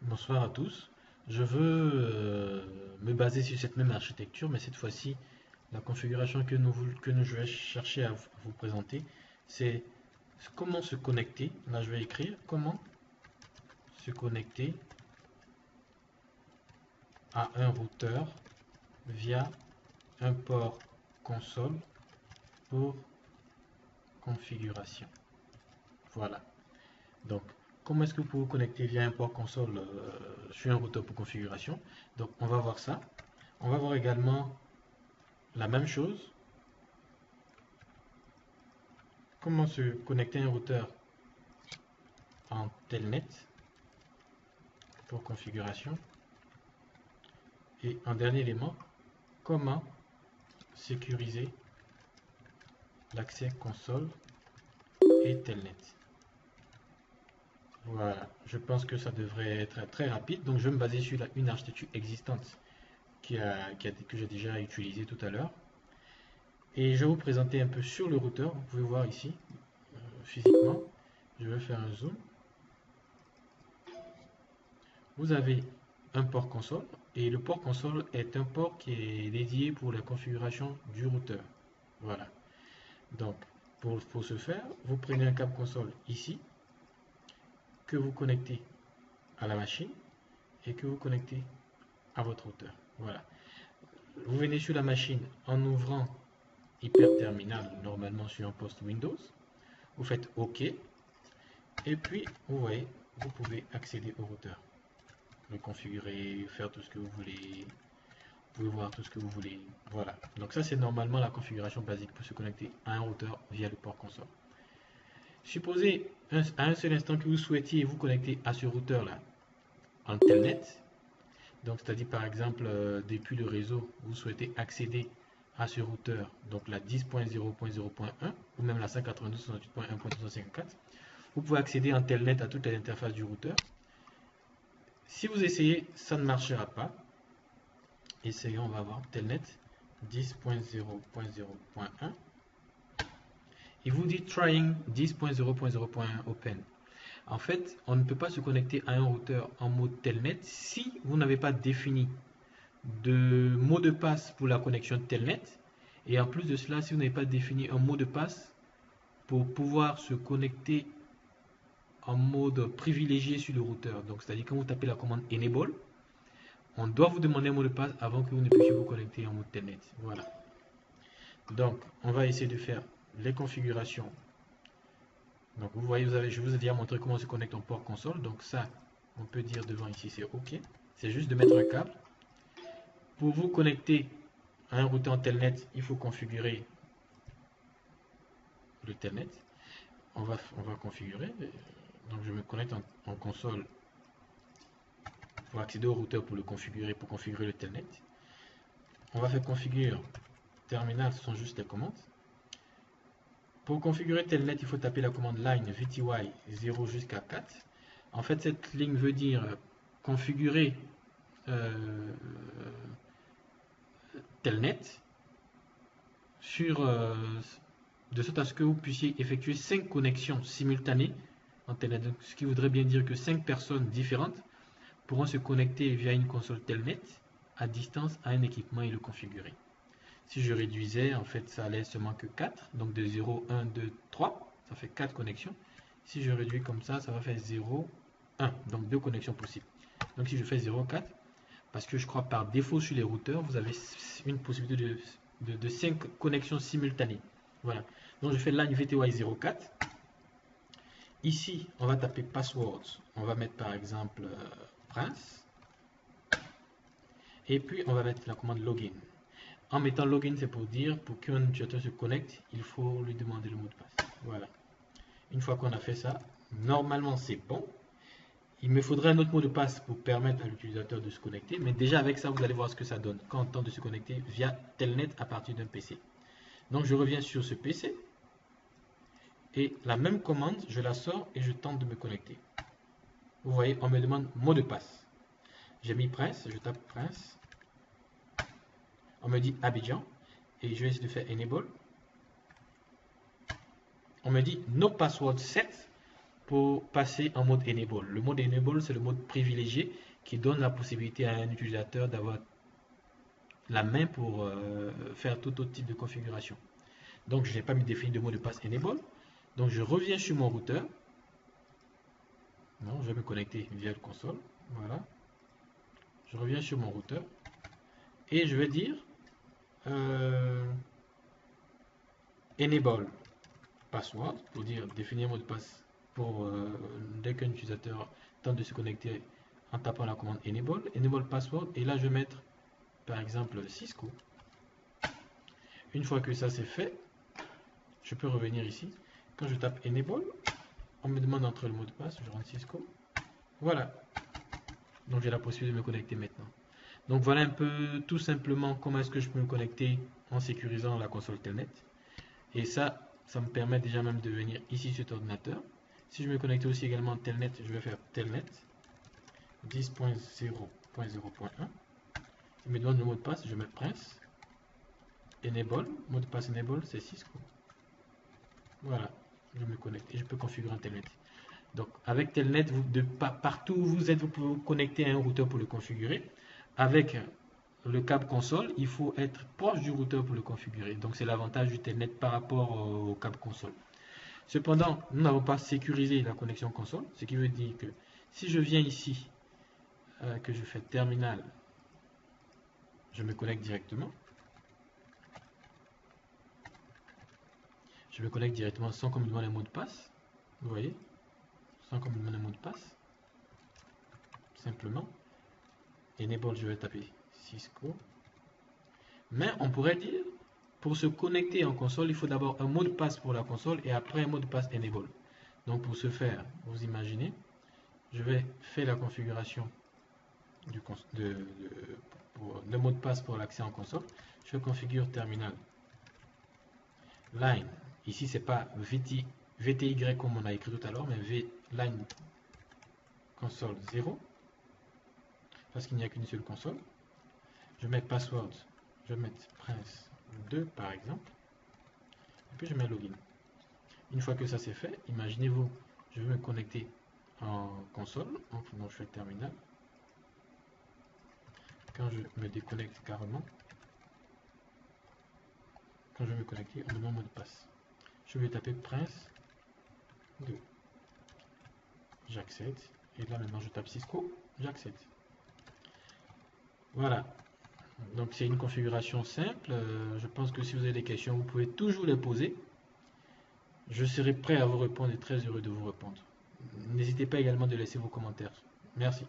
Bonsoir à tous. Je veux me baser sur cette même architecture, mais cette fois-ci, la configuration je vais chercher à vous présenter, c'est comment se connecter. Là, je vais écrire comment se connecter à un routeur via un port console pour configuration. Voilà. Donc, comment est-ce que vous pouvez vous connecter via un port console sur un routeur pour configuration? Donc, on va voir ça. On va voir également la même chose. Comment se connecter à un routeur en telnet pour configuration. Et en dernier élément, comment sécuriser l'accès console et telnet. Voilà, je pense que ça devrait être très rapide. Donc je vais me baser sur une architecture existante que j'ai déjà utilisée tout à l'heure. Et je vais vous présenter un peu sur le routeur. Vous pouvez voir ici, physiquement. Je vais faire un zoom. Vous avez un port console et le port console est un port qui est dédié pour la configuration du routeur. Voilà. Donc, pour ce faire, vous prenez un câble console ici que vous connectez à la machine et que vous connectez à votre routeur. Voilà. Vous venez sur la machine en ouvrant Hyperterminal, normalement sur un poste Windows. Vous faites OK. Et puis, vous voyez, vous pouvez accéder au routeur. Le configurer, faire tout ce que vous voulez. Vous pouvez voir tout ce que vous voulez. Voilà. Donc ça, c'est normalement la configuration basique pour se connecter à un routeur via le port console. Supposez à un seul instant que vous souhaitiez vous connecter à ce routeur-là en telnet. Donc, c'est-à-dire par exemple, depuis le réseau, vous souhaitez accéder à ce routeur, donc la 10.0.0.1 ou même la 192.168.1.254. Vous pouvez accéder en telnet à toutes les interfaces du routeur. Si vous essayez, ça ne marchera pas. Essayons, on va voir telnet 10.0.0.1. Il vous dit trying 10.0.0.1 open. En fait, on ne peut pas se connecter à un routeur en mode telnet si vous n'avez pas défini de mot de passe pour la connexion telnet. Et en plus de cela, si vous n'avez pas défini un mot de passe pour pouvoir se connecter en mode privilégié sur le routeur. Donc, c'est-à-dire quand vous tapez la commande enable, on doit vous demander un mot de passe avant que vous ne puissiez vous connecter en mode telnet. Voilà. Donc, on va essayer de faire les configurations. Donc, vous voyez, je vous ai déjà montré comment on se connecte en port console. Donc, ça, on peut dire devant ici, c'est OK. C'est juste de mettre un câble. Pour vous connecter à un routeur en telnet, il faut configurer le telnet. On va configurer. Donc, je me connecte en console pour accéder au routeur pour le configurer, pour configurer le telnet. On va faire configure terminal, ce sont juste les commandes. Pour configurer telnet, il faut taper la commande line vty 0 jusqu'à 4. En fait, cette ligne veut dire configurer telnet de sorte à ce que vous puissiez effectuer 5 connexions simultanées en telnet. Donc, ce qui voudrait bien dire que 5 personnes différentes pourront se connecter via une console telnet à distance à un équipement et le configurer. Si je réduisais, en fait, ça allait seulement que 4. Donc de 0, 1, 2, 3, ça fait 4 connexions. Si je réduis comme ça va faire 0, 1. Donc 2 connexions possibles. Donc si je fais 0, 4, parce que je crois par défaut sur les routeurs, vous avez une possibilité de 5 connexions simultanées. Voilà. Donc je fais line VTY 04. Ici, on va taper password. On va mettre par exemple Prince. Et puis on va mettre la commande login. En mettant login, c'est pour dire, pour qu'un utilisateur se connecte, il faut lui demander le mot de passe. Voilà. Une fois qu'on a fait ça, normalement c'est bon. Il me faudrait un autre mot de passe pour permettre à l'utilisateur de se connecter. Mais déjà avec ça, vous allez voir ce que ça donne quand on tente de se connecter via Telnet à partir d'un PC. Donc je reviens sur ce PC. Et la même commande, je la sors et je tente de me connecter. Vous voyez, on me demande mot de passe. J'ai mis Prince, je tape Prince. On me dit Abidjan et je vais essayer de faire Enable. On me dit No Password Set pour passer en mode Enable. Le mode Enable, c'est le mode privilégié qui donne la possibilité à un utilisateur d'avoir la main pour faire tout autre type de configuration. Donc, je n'ai pas mis défini de mot de passe Enable. Donc, je reviens sur mon routeur. Non, je vais me connecter via le console. Voilà. Je reviens sur mon routeur. Et je vais dire Enable password pour dire définir un mot de passe pour dès qu'un utilisateur tente de se connecter en tapant la commande Enable password. Et là, je vais mettre par exemple Cisco. Une fois que ça c'est fait, je peux revenir ici. Quand je tape Enable, on me demande d'entrer le mot de passe. Je rentre Cisco. Voilà. Donc j'ai la possibilité de me connecter maintenant. Donc voilà un peu tout simplement comment est-ce que je peux me connecter en sécurisant la console Telnet. Et ça me permet déjà même de venir ici sur cet ordinateur. Si je me connecte aussi également en Telnet, je vais faire Telnet 10.0.0.1. Il me demande le mot de passe, je mets Prince. Enable, mot de passe Enable, c'est Cisco. Voilà, je me connecte et je peux configurer un Telnet. Donc avec Telnet, partout où vous êtes, vous pouvez vous connecter à un routeur pour le configurer. Avec le câble console, il faut être proche du routeur pour le configurer. Donc c'est l'avantage du Telnet par rapport au câble console. Cependant, nous n'avons pas sécurisé la connexion console, ce qui veut dire que si je viens ici, que je fais terminal, je me connecte directement. Je me connecte directement sans qu'on me demande un mot de passe. Vous voyez, sans qu'on me demande un mot de passe. Simplement. Enable, je vais taper Cisco. Mais on pourrait dire, pour se connecter en console, il faut d'abord un mot de passe pour la console et après un mot de passe Enable. Donc pour ce faire, vous imaginez, je vais faire la configuration le mot de passe pour l'accès en console. Je configure terminal. Line. Ici, c'est pas VTY comme on a écrit tout à l'heure, mais line console 0. Parce qu'il n'y a qu'une seule console. Je mets password. Je vais mettre Prince 2 par exemple. Et puis je mets login. Une fois que ça c'est fait, imaginez-vous, je vais me connecter en console. Donc je fais terminal. Quand je me déconnecte carrément, quand je vais me connecter, on me demande mot de passe. Je vais taper Prince 2. J'accepte. Et là maintenant je tape Cisco. J'accepte. Voilà. Donc c'est une configuration simple. Je pense que si vous avez des questions, vous pouvez toujours les poser. Je serai prêt à vous répondre et très heureux de vous répondre. N'hésitez pas également de laisser vos commentaires. Merci.